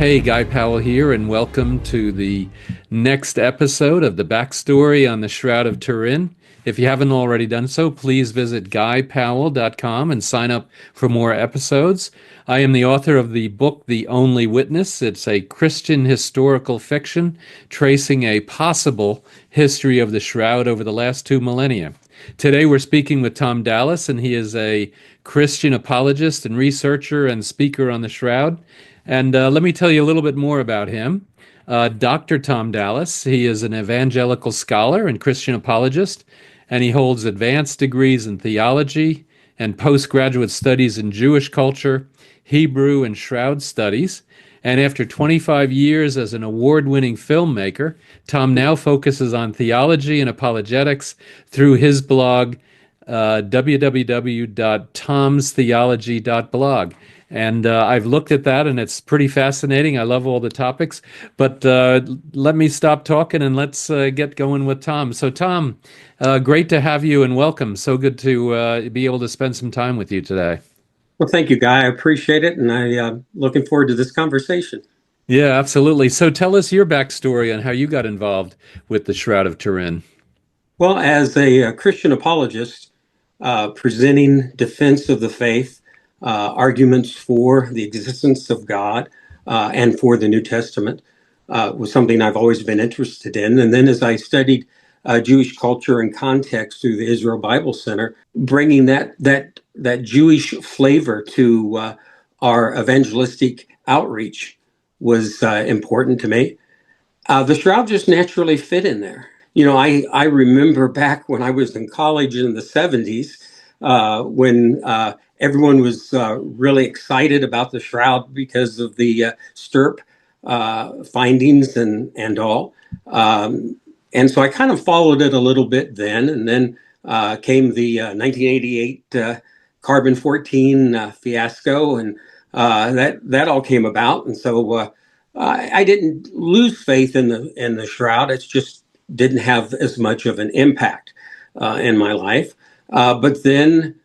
Hey, Guy Powell here, and welcome to the next episode of the backstory on the Shroud of Turin. If you haven't already done so, please visit guypowell.com and sign up for more episodes. I am the author of the book, The Only Witness. It's a Christian historical fiction tracing a possible history of the Shroud over the last 2 millennia. Today we're speaking with Tom Dallis, and he is a Christian apologist and researcher and speaker on the Shroud. And let me tell you a little bit more about him. Dr. Tom Dallis, he is an evangelical scholar and Christian apologist, and he holds advanced degrees in theology and postgraduate studies in Jewish culture, Hebrew, and Shroud studies. And after 25 years as an award-winning filmmaker, Tom now focuses on theology and apologetics through his blog, www.tomstheology.blog. And I've looked at that, and it's pretty fascinating. I love all the topics. But let me stop talking, and let's get going with Tom. So, Tom, great to have you, and welcome. So good to be able to spend some time with you today. Well, thank you, Guy. I appreciate it, and I'm looking forward to this conversation. Yeah, absolutely. So tell us your backstory on how you got involved with the Shroud of Turin. Well, as a Christian apologist, presenting defense of the faith, arguments for the existence of God and for the New Testament was something I've always been interested in. And then as I studied Jewish culture and context through the Israel Bible Center, bringing that Jewish flavor to our evangelistic outreach was important to me. The Shroud just naturally fit in there. You know, I remember back when I was in college in the 70s when everyone was really excited about the Shroud because of the STIRP findings and all. And so I kind of followed it a little bit then, and then came the 1988 carbon-14 fiasco, and that all came about. And so I didn't lose faith in the Shroud. It just didn't have as much of an impact in my life. But then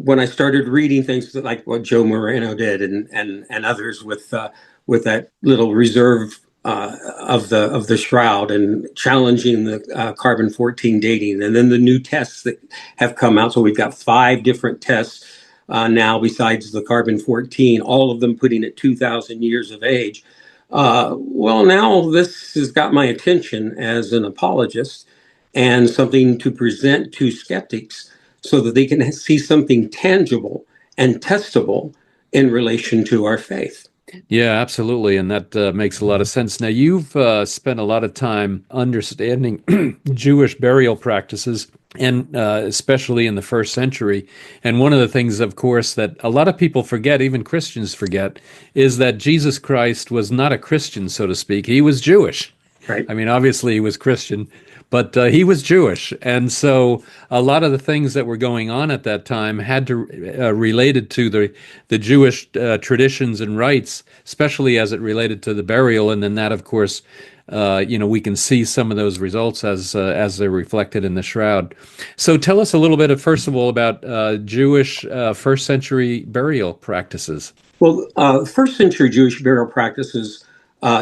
when I started reading things like what Joe Moreno did and others with that little reserve of the Shroud and challenging the carbon-14 dating, and then the new tests that have come out. So we've got 5 different tests now besides the carbon-14, all of them putting it 2,000 years of age. Well, now this has got my attention as an apologist and something to present to skeptics so that they can see something tangible and testable in relation to our faith. Yeah, absolutely. And that makes a lot of sense. Now, you've spent a lot of time understanding Jewish burial practices, and especially in the first century. And one of the things, of course, that a lot of people forget, even Christians forget, is that Jesus Christ was not a Christian, so to speak. He was Jewish. Right. I mean, obviously he was Christian, but he was Jewish. And so a lot of the things that were going on at that time had to related to the Jewish traditions and rites, especially as it related to the burial. And then that, of course, we can see some of those results as they're reflected in the Shroud. So tell us a little bit, first of all, about Jewish first century burial practices. Well, first century Jewish burial practices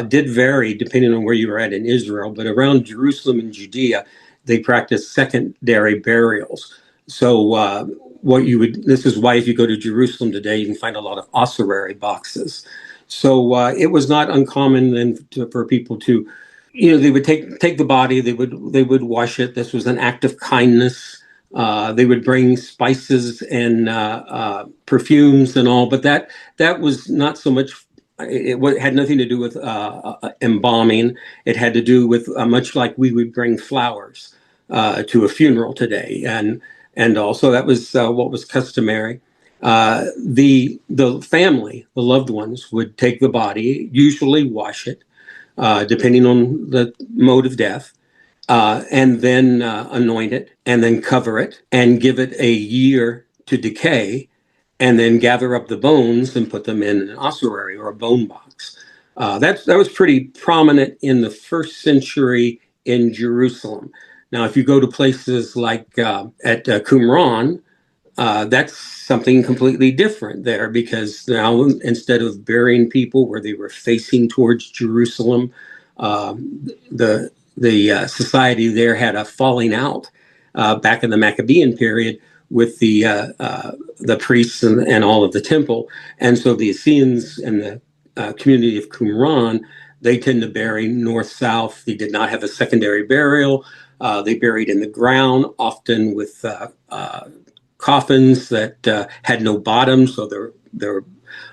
did vary depending on where you were at in Israel, but around Jerusalem and Judea, they practiced secondary burials. So this is why if you go to Jerusalem today, you can find a lot of ossuary boxes. So it was not uncommon then for people to, they would take the body, they would wash it. This was an act of kindness. They would bring spices and perfumes and all, but that was not so much. It had nothing to do with embalming. It had to do with much like we would bring flowers to a funeral today, and also that was what was customary. The family, the loved ones, would take the body, usually wash it, depending on the mode of death, and then anoint it, and then cover it, and give it a year to decay, and then gather up the bones and put them in an ossuary or a bone box. That was pretty prominent in the first century in Jerusalem. Now, if you go to places like at Qumran, that's something completely different there, because now instead of burying people where they were facing towards Jerusalem, the society there had a falling out back in the Maccabean period with the priests and all of the temple, and so the Essenes and the community of Qumran, they tend to bury north-south. They did not have a secondary burial. They buried in the ground, often with coffins that had no bottom, so their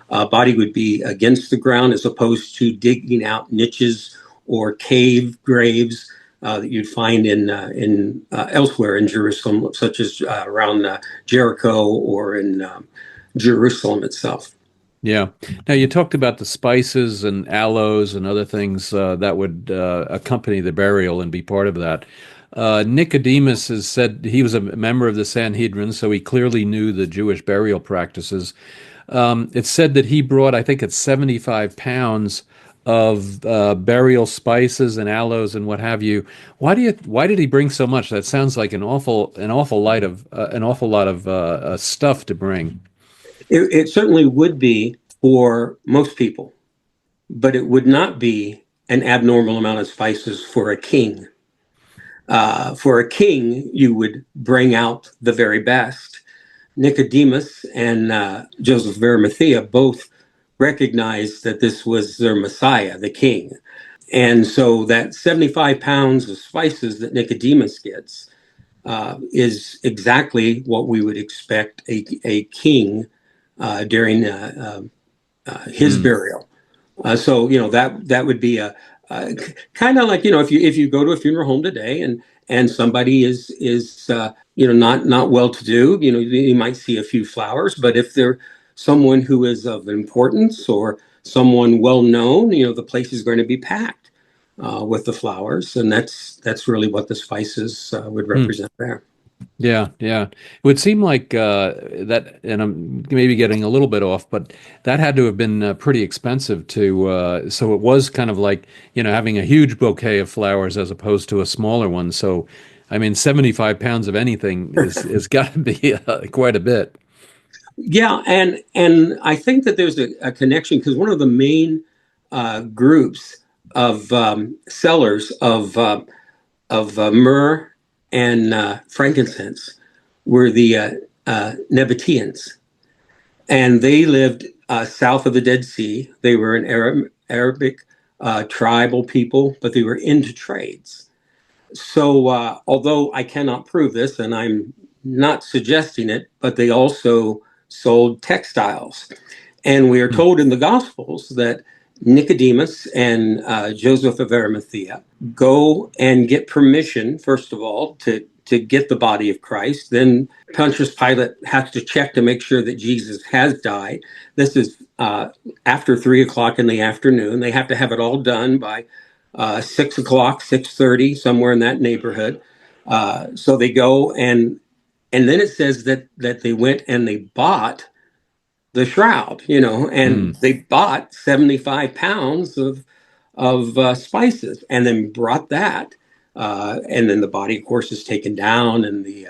body would be against the ground, as opposed to digging out niches or cave graves that you'd find in elsewhere in Jerusalem, such as around Jericho or in Jerusalem itself. Yeah. Now you talked about the spices and aloes and other things that would accompany the burial and be part of that. Nicodemus has said he was a member of the Sanhedrin, so he clearly knew the Jewish burial practices. It's said that he brought, I think it's 75 pounds of burial spices and aloes and what have you. Why did he bring so much? That sounds like an awful lot of stuff to bring. It certainly would be for most people, but it would not be an abnormal amount of spices for a king. For a king, you would bring out the very best. Nicodemus and Joseph of Arimathea both recognized that this was their Messiah, the king. And so that 75 pounds of spices that Nicodemus gets is exactly what we would expect a king during his burial. So that would be a kind of like, if you go to a funeral home today and somebody is not well to do, you might see a few flowers, but if they're someone who is of importance or someone well known, the place is going to be packed with the flowers, and that's really what the spices would represent there. Yeah, yeah. It would seem like that, and I'm maybe getting a little bit off, but that had to have been pretty expensive to. So it was kind of like, having a huge bouquet of flowers as opposed to a smaller one. So, I mean, 75 pounds of anything is got to be quite a bit. Yeah, and I think that there's a connection, because one of the main groups of sellers of myrrh and frankincense were the Nabateans, and they lived south of the Dead Sea. They were an Arabic tribal people, but they were into trades. So although I cannot prove this, and I'm not suggesting it, but they also sold textiles. And we are told in the Gospels that Nicodemus and Joseph of Arimathea go and get permission, first of all, to get the body of Christ. Then Pontius Pilate has to check to make sure that Jesus has died. This is after 3 o'clock in the afternoon. They have to have it all done by 6 o'clock, 6:30, somewhere in that neighborhood. So they go, and then it says that they went and they bought the shroud, and they bought 75 pounds of spices, and then brought that, and then the body, of course, is taken down, and the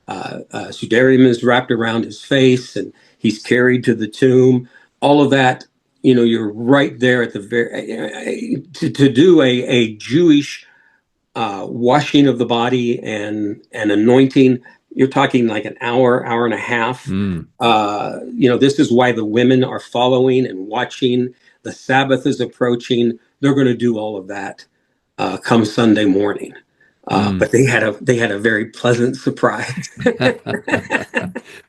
sudarium is wrapped around his face, and he's carried to the tomb. All of that, you're right there at the very to do a Jewish washing of the body and anointing. You're talking like an hour and a half. This is why the women are following and watching. The Sabbath is approaching. They're going to do all of that come Sunday morning. But they had a very pleasant surprise.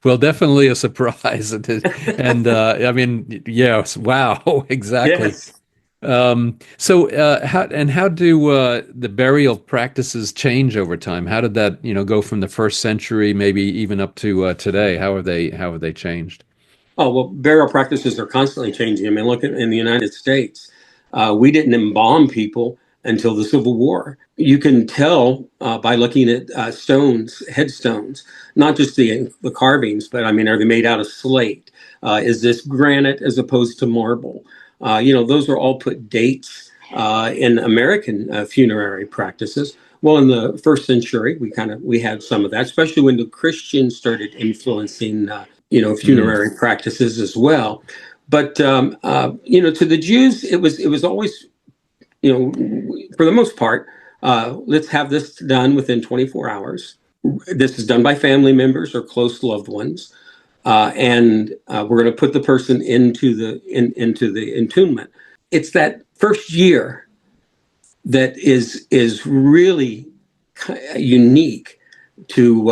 Well, definitely a surprise, and I mean, yes, wow, exactly. Yes. How do the burial practices change over time? How did that, go from the first century, maybe even up to today? How have they changed? Oh, well, burial practices are constantly changing. I mean, look at in the United States, we didn't embalm people until the Civil War. You can tell by looking at headstones, not just the carvings, but I mean, are they made out of slate? Is this granite as opposed to marble? Those are all put dates in American funerary practices. Well, in the first century, we had some of that, especially when the Christians started influencing, funerary practices as well. But to the Jews, it was always, for the most part, let's have this done within 24 hours. This is done by family members or close loved ones, and we're going to put the person into the entombment. It's that first year that is really unique to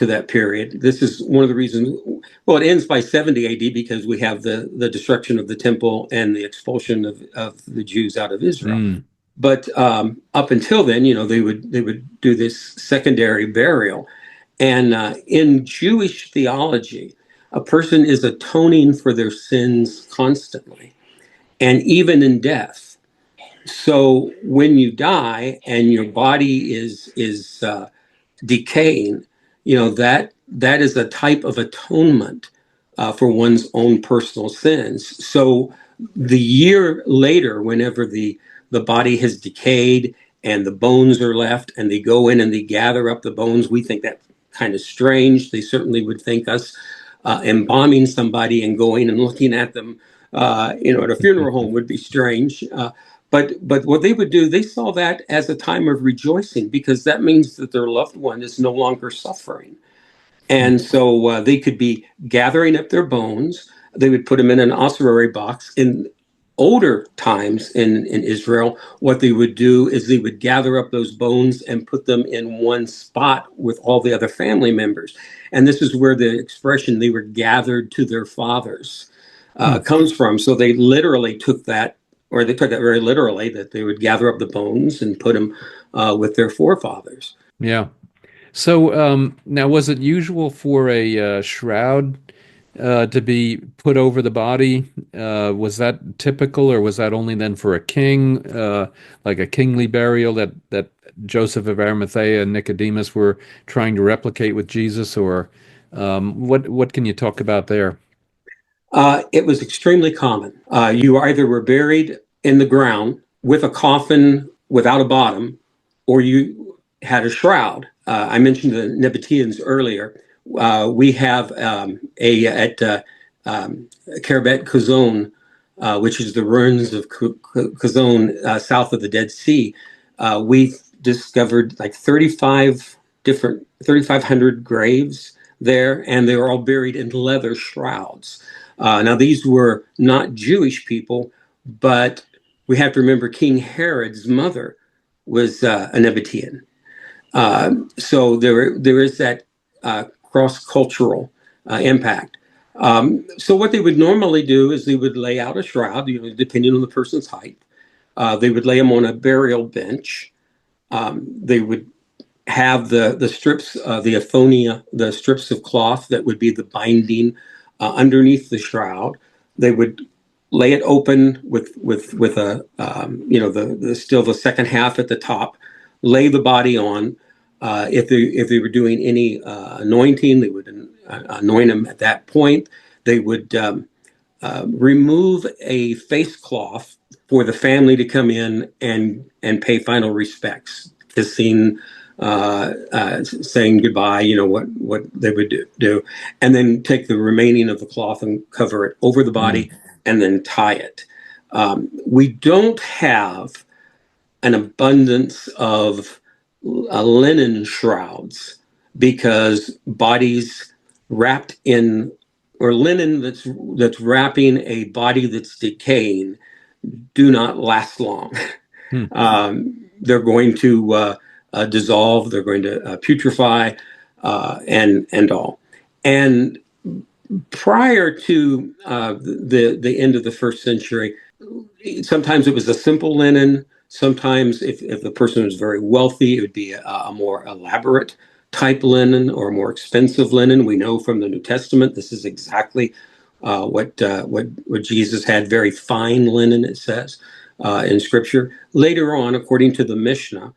that period. This is one of the reasons. Well, it ends by 70 A.D. because we have the destruction of the temple and the expulsion of the Jews out of Israel. But up until then, they would do this secondary burial, and in Jewish theology, a person is atoning for their sins constantly, and even in death. So when you die and your body is decaying, that is a type of atonement for one's own personal sins. So the year later, whenever the body has decayed and the bones are left, and they go in and they gather up the bones, we think that kind of strange. They certainly would think us embalming somebody and going and looking at them, at a funeral home would be strange. But what they would do, they saw that as a time of rejoicing, because that means that their loved one is no longer suffering. And so they could be gathering up their bones. They would put them in an ossuary box. In older times in Israel, what they would do is they would gather up those bones and put them in one spot with all the other family members. And this is where the expression "they were gathered to their fathers" comes from. So they literally took that, or they took that very literally, that they would gather up the bones and put them with their forefathers. Yeah. So now, was it usual for a shroud to be put over the body? Was that typical, or was that only then for a king, like a kingly burial that Joseph of Arimathea and Nicodemus were trying to replicate with Jesus? Or what can you talk about there? It was extremely common. You either were buried in the ground with a coffin without a bottom, or you had a shroud. I mentioned the Nabateans earlier. We have at Kerbet Kazon, which is the ruins of Kazon south of the Dead Sea. We discovered like 3,500 graves there, and they were all buried in leather shrouds. Now, these were not Jewish people, but we have to remember King Herod's mother was a Nabatean. So there is that cross-cultural impact. So what they would normally do is they would lay out a shroud, depending on the person's height. They would lay them on a burial bench. They would have the strips, the aphonia, the strips of cloth that would be the binding underneath the shroud. They would lay it open with a still the second half at the top. Lay the body on. If they were doing any anointing, they would anoint them at that point. They would remove a face cloth for the family to come in and pay final respects, kissing, saying goodbye, what they would do, and then take the remaining of the cloth and cover it over the body and then tie it. We don't have an abundance of linen shrouds, because bodies wrapped in, or linen that's wrapping a body that's decaying, do not last long. They're going to dissolve. They're going to putrefy, and all. And prior to the end of the first century, sometimes it was a simple linen. Sometimes, if the person was very wealthy, it would be a more elaborate type linen or more expensive linen. We know from the New Testament this is exactly what Jesus had, very fine linen, it says in Scripture. Later on, according to the Mishnah,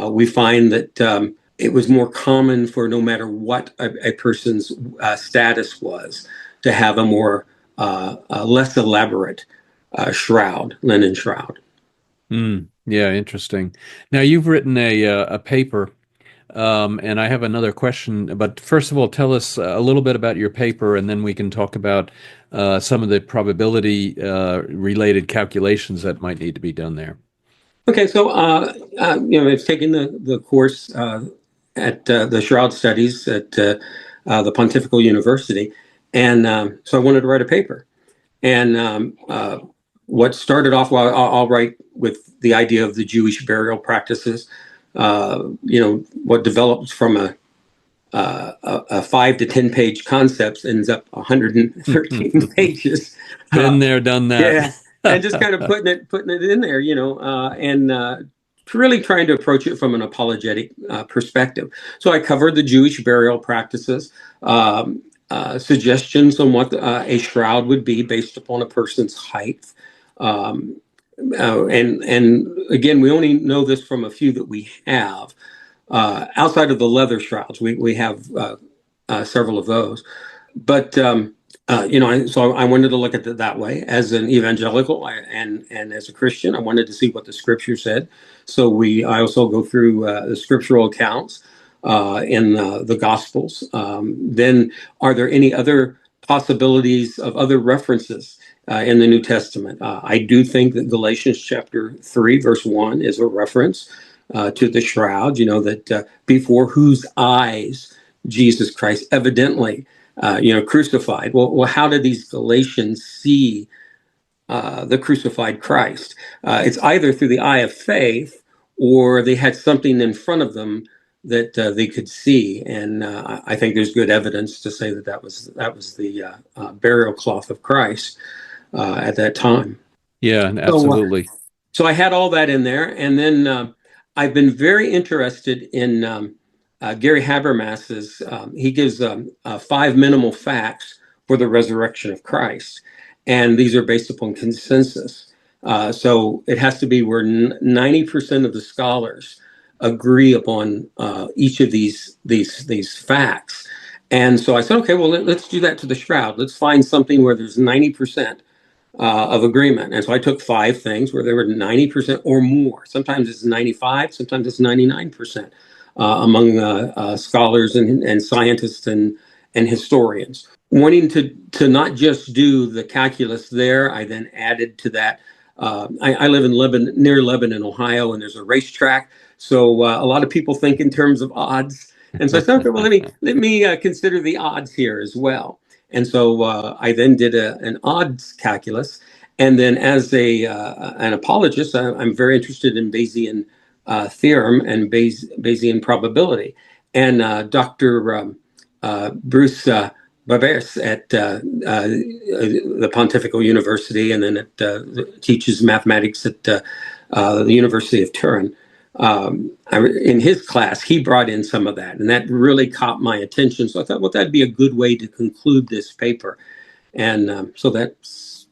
we find that it was more common for, no matter what a person's status was, to have a more less elaborate shroud, linen shroud. Yeah, interesting. Now you've written a paper, and I have another question. But first of all, tell us a little bit about your paper, and then we can talk about some of the probability related calculations that might need to be done there. Okay, so I've taken the course at the Shroud Studies at the Pontifical University, and so I wanted to write a paper. And what started off, well, I'll write with the idea of the Jewish burial practices. What develops from a 5 to 10 page concepts ends up 113 pages. Been there, done that. Yeah, and just kind of putting it in there, and really trying to approach it from an apologetic perspective. So I covered the Jewish burial practices, suggestions on what a shroud would be based upon a person's height. And again, we only know this from a few that we have. Outside of the leather shrouds, we have several of those. But so I wanted to look at it that way as an evangelical and as a Christian. I wanted to see what the Scripture said. So I also go through the scriptural accounts in the Gospels. Then, are there any other possibilities of other references in the New Testament? I do think that Galatians chapter 3, verse 1 is a reference to the shroud, that before whose eyes Jesus Christ evidently crucified. Well, how did these Galatians see the crucified Christ? It's either through the eye of faith, or they had something in front of them that they could see, and I think there's good evidence to say that was the burial cloth of Christ at that time. Yeah, absolutely. So I had all that in there, and then I've been very interested in Gary Habermas's. He gives 5 minimal facts for the resurrection of Christ, and these are based upon consensus. So it has to be where 90% of the scholars agree upon each of these facts. And so I said, okay, well, let's do that to the shroud. Let's find something where there's 90% of agreement. And so I took 5 things where there were 90% or more. Sometimes it's 95, sometimes it's 99% among scholars and scientists and historians. Wanting to not just do the calculus there, I then added to that. I live in near Lebanon, Ohio, and there's a racetrack. So a lot of people think in terms of odds. And so I said, okay, well, let me consider the odds here as well. And so I then did an odds calculus. And then as an apologist, I'm very interested in Bayesian theorem and Bayesian probability. And Dr. Bruce Barbers at the Pontifical University, and then teaches mathematics at the University of Turin. In his class, he brought in some of that, and that really caught my attention. So I thought, well, that'd be a good way to conclude this paper. And so that's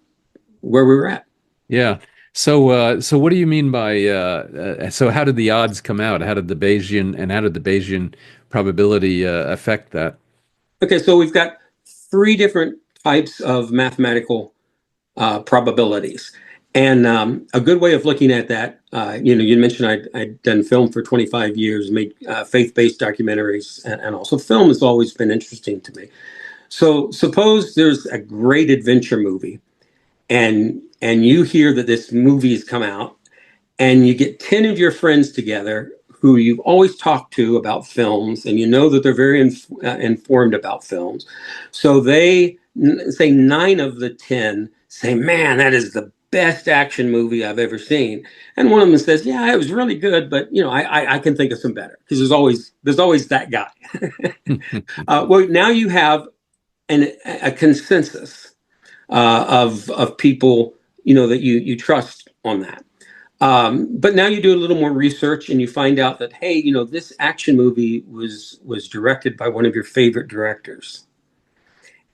where we were at. Yeah. So what do you mean by so how did the odds come out? How did the Bayesian probability affect that? Okay, so we've got 3 different types of mathematical probabilities. And a good way of looking at that, you mentioned I'd done film for 25 years, made faith-based documentaries, and also film has always been interesting to me. So suppose there's a great adventure movie, and you hear that this movie has come out, and you get 10 of your friends together who you've always talked to about films, and you know that they're very informed about films. So they say 9 of the 10 say, man, that is the best action movie I've ever seen. And one of them says, yeah, it was really good, but I can think of some better, because there's always that guy. Well, now you have a consensus of people that you trust on that. But now you do a little more research and you find out that, hey, this action movie was directed by one of your favorite directors.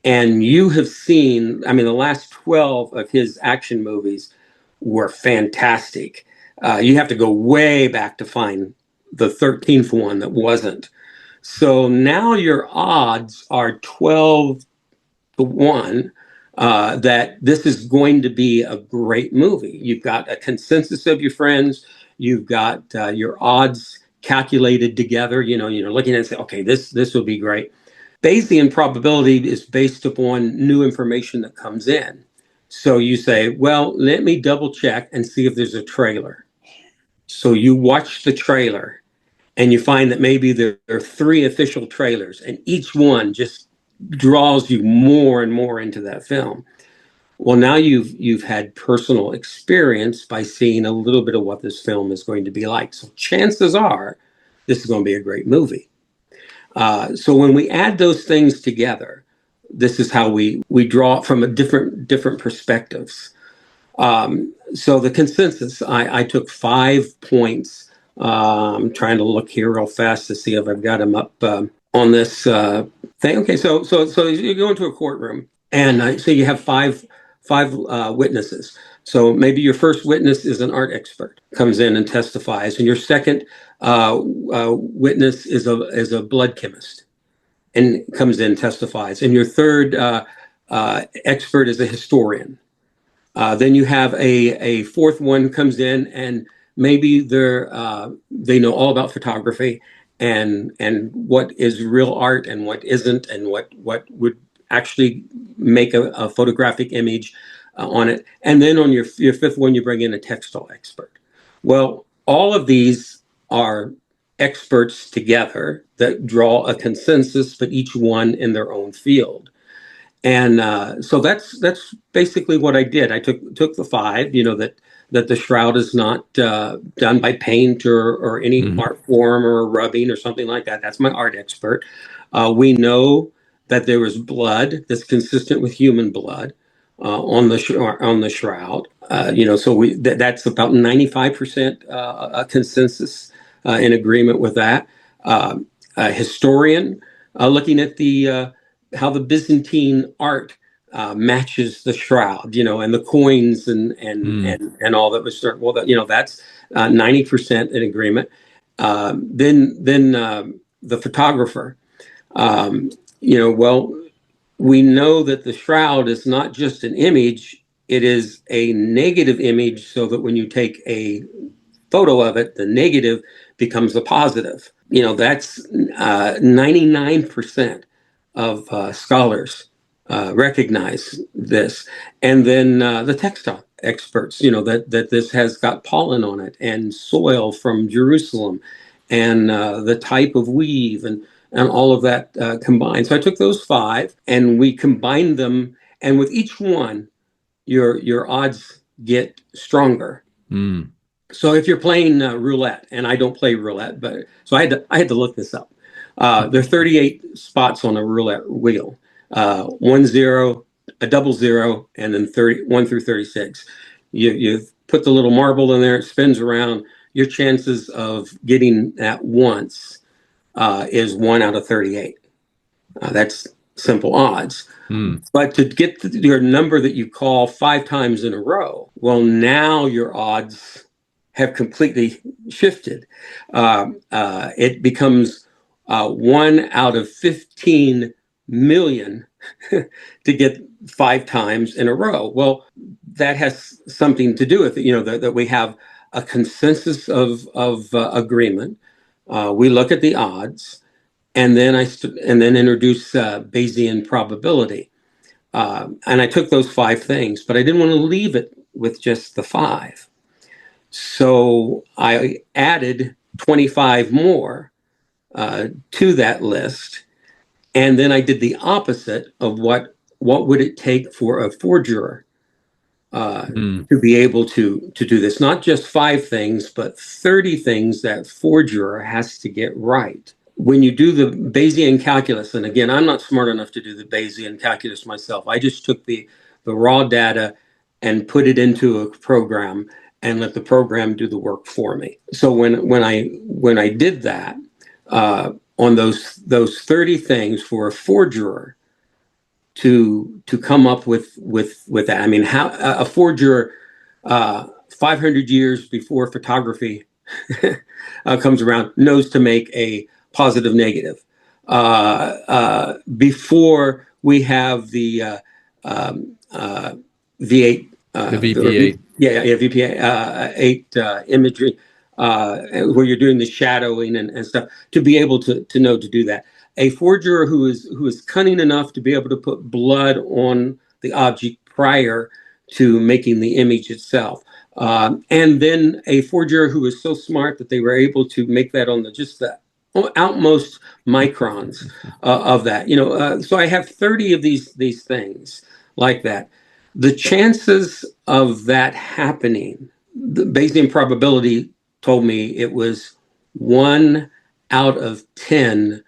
And you have seen, the last 12 of his action movies were fantastic. You have to go way back to find the 13th one that wasn't. So now your odds are 12 to 1 that this is going to be a great movie. You've got a consensus of your friends. You've got your odds calculated together. You're looking at it and say, okay, this will be great. Bayesian probability is based upon new information that comes in. So you say, well, let me double check and see if there's a trailer. So you watch the trailer and you find that maybe there are 3 official trailers, and each one just draws you more and more into that film. Well, now you've had personal experience by seeing a little bit of what this film is going to be like. So chances are this is going to be a great movie. So when we add those things together, this is how we draw from a different perspectives. So the consensus, I took 5 points. I'm trying to look here real fast to see if I've got them up on this thing. Okay, so you go into a courtroom, and so you have five witnesses. So maybe your first witness is an art expert, comes in and testifies, and your second witness is a blood chemist, and comes in and testifies, and your third expert is a historian. Then you have a fourth one comes in, and maybe they know all about photography and what is real art and what isn't, and what would actually make a photographic image on it. And then on your fifth one, you bring in a textile expert. Well, all of these are experts together that draw a consensus, but each one in their own field. And so that's basically what I did. I took the 5, that the shroud is not done by paint or any art form or rubbing or something like that. That's my art expert. We know that there was blood that's consistent with human blood on the shroud. So that's about 95% consensus in agreement with that. A historian looking at how the Byzantine art matches the shroud, and the coins and all that was certain. Well, that's 90% in agreement. Then the photographer, well, we know that the shroud is not just an image; it is a negative image, so that when you take a photo of it, the negative becomes a positive. That's 99% of scholars recognize this. And then the textile experts, that this has got pollen on it and soil from Jerusalem, and the type of weave and all of that combined. So I took those 5 and we combined them, and with each one, your odds get stronger. So if you're playing roulette, and I don't play roulette, but so I had to look this up. There are 38 spots on a roulette wheel, 1 0, a double 0, and then 1 through 36. You put the little marble in there, it spins around. Your chances of getting that once is 1 out of 38. That's simple odds. But to get your number that you call 5 times in a row, well, now your odds have completely shifted. It becomes 1 out of 15 million to get 5 times in a row. Well, that has something to do with it, that we have a consensus of agreement. We look at the odds, and then introduce Bayesian probability. And I took those 5 things, but I didn't want to leave it with just the 5. So I added 25 more to that list, and then I did the opposite of what would it take for a forger to be able to do this. Not just 5 things, but 30 things that forger has to get right. When you do the Bayesian calculus, and again, I'm not smart enough to do the Bayesian calculus myself. I just took the raw data and put it into a program and let the program do the work for me. So when I did that on those 30 things for a forger to come up with that, I mean, how a forger 500 years before photography comes around knows to make a positive negative. Before we have the V8. The VP8. VP8 imagery. where you're doing the shadowing and stuff, to be able to know to do that. A forger who is cunning enough to be able to put blood on the object prior to making the image itself. And then a forger who is so smart that they were able to make that on just the outmost microns of that. So I have 30 of these things like that. The chances of that happening, the Bayesian probability told me it was 1 out of 10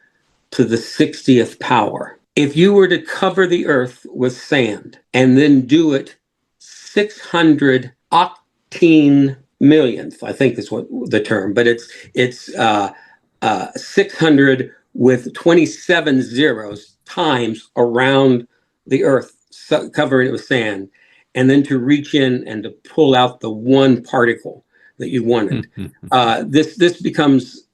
to the 60th power. If you were to cover the earth with sand and then do it 600 octane millionth, I think is what the term, but it's 600 with 27 zeros times around the earth, covering it with sand, and then to reach in and to pull out the one particle that you wanted. This becomes,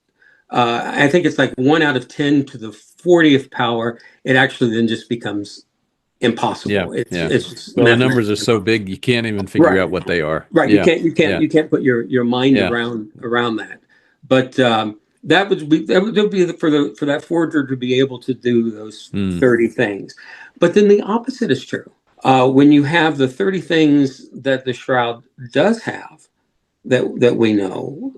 I think it's like 1 out of 10 to the 40th power. It actually then just becomes impossible. Yeah, It's well, the numbers are so big you can't even figure out what they are. Right. You can't put your mind around that. But that would be for that forger to be able to do those 30 things. But then the opposite is true. When you have the 30 things that the shroud does have, that we know,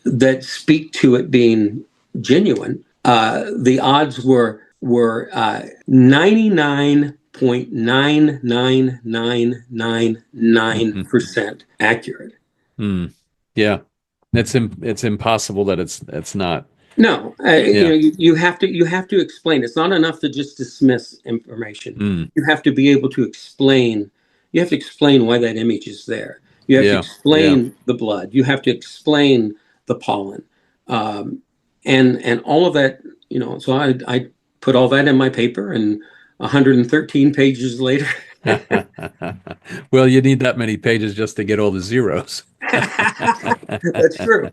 that speak to it being genuine, the odds were 99.99999% accurate. Yeah, it's impossible that it's not. No, you have to explain. It's not enough to just dismiss information. You have to be able to explain. You have to explain why that image is there. You have to explain the blood. You have to explain the pollen, and all of that. So I put all that in my paper, and 113 pages later. Well, you need that many pages just to get all the zeros. That's true.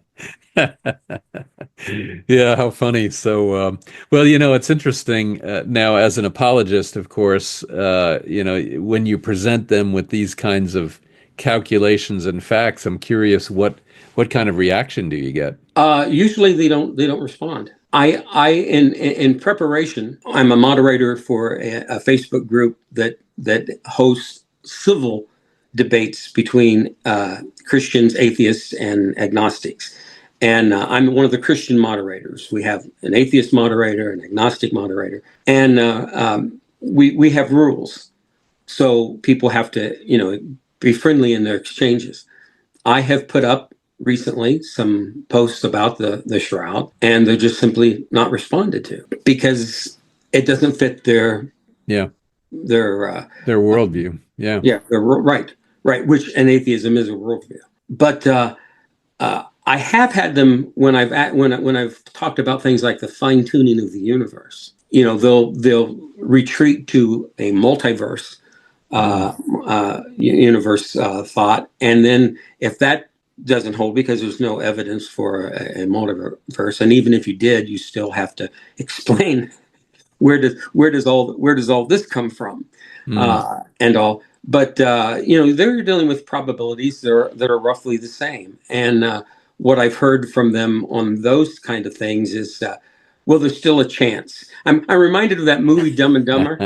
Yeah, how funny. So, well, it's interesting now as an apologist, of course, when you present them with these kinds of calculations and facts, I'm curious what kind of reaction do you get? Usually they don't respond. I in preparation, I'm a moderator for a Facebook group that hosts civil debates between Christians, atheists, and agnostics. And I'm one of the Christian moderators. We have an atheist moderator, an agnostic moderator, and we have rules. So people have to, be friendly in their exchanges. I have put up recently some posts about the shroud, and they're just simply not responded to because it doesn't fit their worldview. They're right, which an atheism is a worldview. But I have had them when I've talked about things like the fine tuning of the universe. They'll retreat to a multiverse universe thought, and then if that doesn't hold because there's no evidence for a multiverse, and even if you did, you still have to explain where does all this come from, and all. But they're dealing with probabilities that are roughly the same, and what I've heard from them on those kind of things is, well, there's still a chance. I'm reminded of that movie Dumb and Dumber.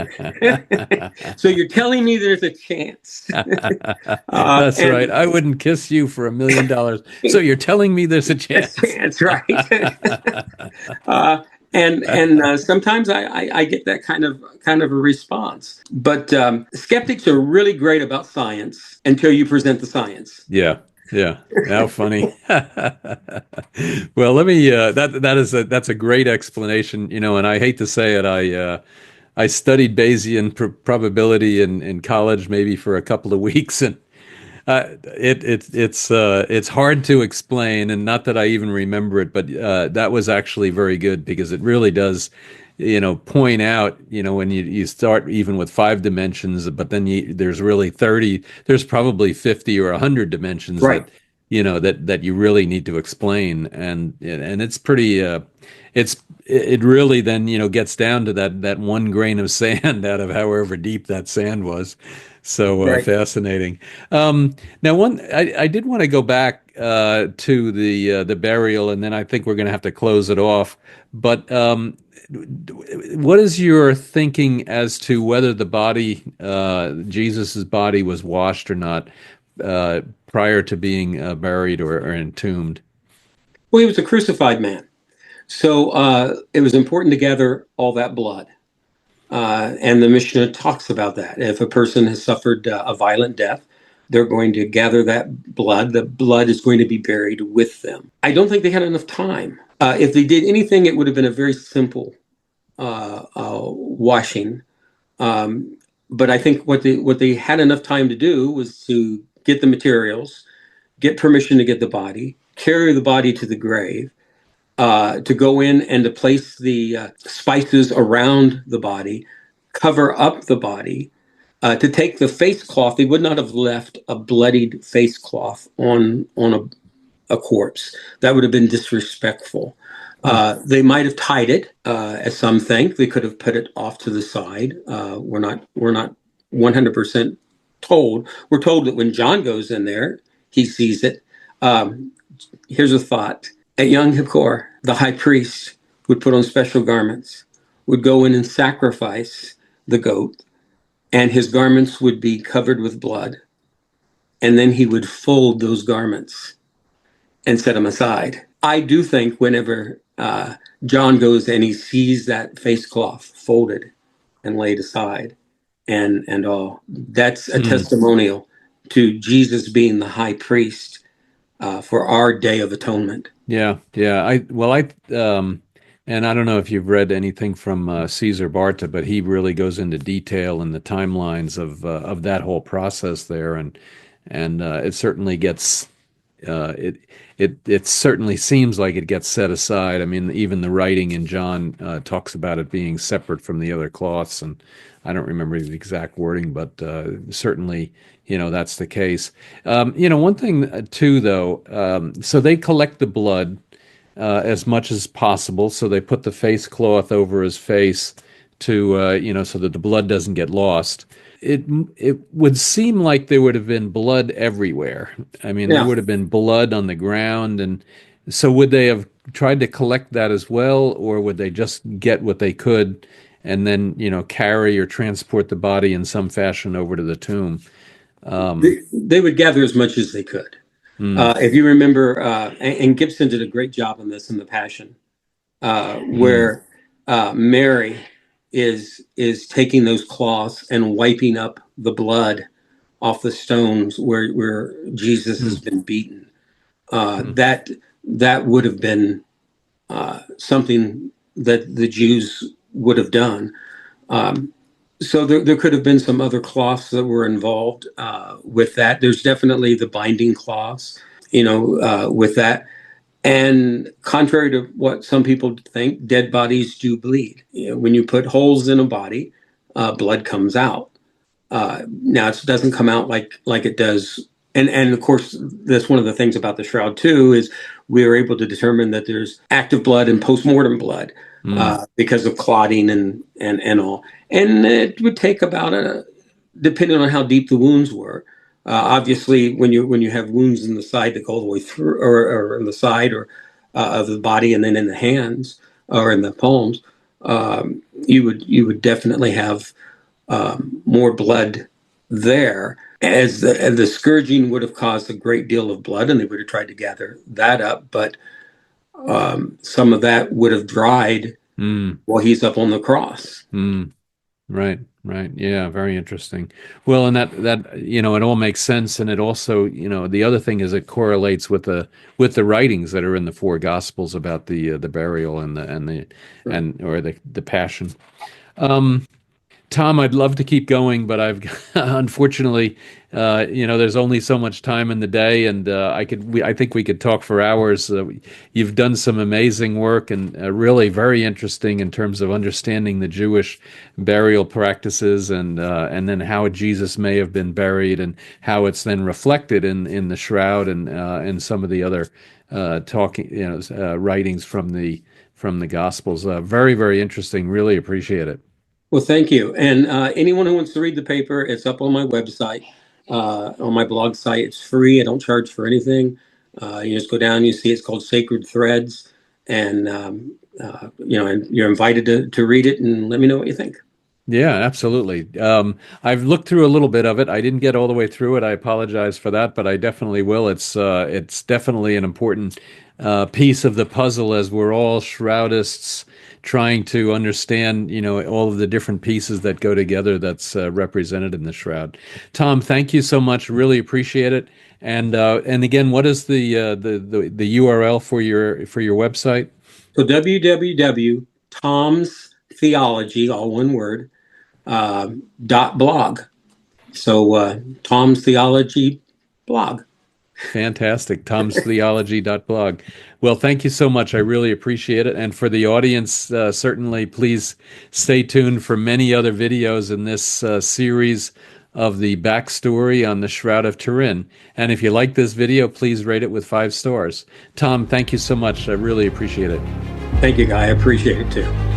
So you're telling me there's a chance? That's right. I wouldn't kiss you for $1 million. So you're telling me there's a chance? That's right. And sometimes I get that kind of a response. But skeptics are really great about science until you present the science. Yeah. How funny. Well, let me that's a great explanation, and I hate to say it, I studied Bayesian probability in college, maybe for a couple of weeks, and it's hard to explain, and not that I even remember it, but that was actually very good because it really does point out, when you start even with 5 dimensions, but then there's really 30, there's probably 50 or 100 dimensions, right, that you really need to explain. And it's pretty, it really then, gets down to that 1 grain of sand out of however deep that sand was. So fascinating. Now, I did want to go back to the burial, and then I think we're going to have to close it off. But what is your thinking as to whether the body, Jesus's body, was washed or not prior to being buried or entombed? Well, he was a crucified man. So it was important to gather all that blood. And the Mishnah talks about that. If a person has suffered a violent death, they're going to gather that blood. The blood is going to be buried with them. I don't think they had enough time. If they did anything, it would have been a very simple washing. But I think what they had enough time to do was to get the materials, get permission to get the body, carry the body to the grave, to go in and to place the spices around the body, cover up the body, to take the face cloth. They would not have left a bloodied face cloth on a corpse. That would have been disrespectful. They might have tied it, as some think. They could have put it off to the side. We're not 100% told. We're told that when John goes in there, he sees it. Here's a thought. At Yom Kippur, the high priest would put on special garments, would go in and sacrifice the goat, and his garments would be covered with blood. And then he would fold those garments and set them aside. I do think whenever John goes and he sees that face cloth folded and laid aside and all, that's a testimonial to Jesus being the high priest for our Day of Atonement. Yeah, yeah. And I don't know if you've read anything from Caesar Barta, but he really goes into detail in the timelines of that whole process there, and it certainly gets it certainly seems like it gets set aside. I mean, even the writing in John talks about it being separate from the other cloths, and I don't remember the exact wording, but certainly, that's the case. One thing too, though, so they collect the blood as much as possible. So they put the face cloth over his face to, so that the blood doesn't get lost. It would seem like there would have been blood everywhere. I mean, there would have been blood on the ground. And so would they have tried to collect that as well, or would they just get what they could and then, carry or transport the body in some fashion over to the tomb? They would gather as much as they could. If you remember, and Gibson did a great job on this in The Passion, where Mary is taking those cloths and wiping up the blood off the stones where Jesus has been beaten. That would have been something that the Jews would have done. So there could have been some other cloths that were involved with that. There's definitely the binding cloths, with that. And contrary to what some people think, dead bodies do bleed. When you put holes in a body, blood comes out. Now it doesn't come out like it does. And of course, that's one of the things about the shroud too, is we are able to determine that there's active blood and postmortem blood because of clotting and all. And it would take about depending on how deep the wounds were. Obviously, when you have wounds in the side that go all the way through, or in the side or of the body, and then in the hands or in the palms, you would definitely have more blood there. As the scourging would have caused a great deal of blood, and they would have tried to gather that up, but some of that would have dried while he's up on the cross. Right. Yeah, very interesting. Well, and that it all makes sense, and it also, the other thing is it correlates with the writings that are in the four gospels about the burial and the passion. Tom, I'd love to keep going, but I've unfortunately, there's only so much time in the day, and I think we could talk for hours. You've done some amazing work, and really very interesting in terms of understanding the Jewish burial practices, and then how Jesus may have been buried, and how it's then reflected in the shroud and some of the other writings from the Gospels. Very, very interesting. Really appreciate it. Well, thank you. And anyone who wants to read the paper, it's up on my website, on my blog site. It's free. I don't charge for anything. You just go down, you see it's called Sacred Threads, and and you're invited to read it and let me know what you think. Yeah, absolutely. I've looked through a little bit of it. I didn't get all the way through it. I apologize for that, but I definitely will. It's definitely an important piece of the puzzle as we're all Shroudists trying to understand, all of the different pieces that go together that's represented in the Shroud. Tom, thank you so much. Really appreciate it. And again, what is the URL for your website? So www.tomstheology, all one word, .blog. So Tom's Theology blog. Fantastic. Tom'sTheology.blog. Well, thank you so much. I really appreciate it. And for the audience, certainly please stay tuned for many other videos in this series of the backstory on the Shroud of Turin. And if you like this video, please rate it with 5 stars. Tom, thank you so much. I really appreciate it. Thank you, Guy. I appreciate it too.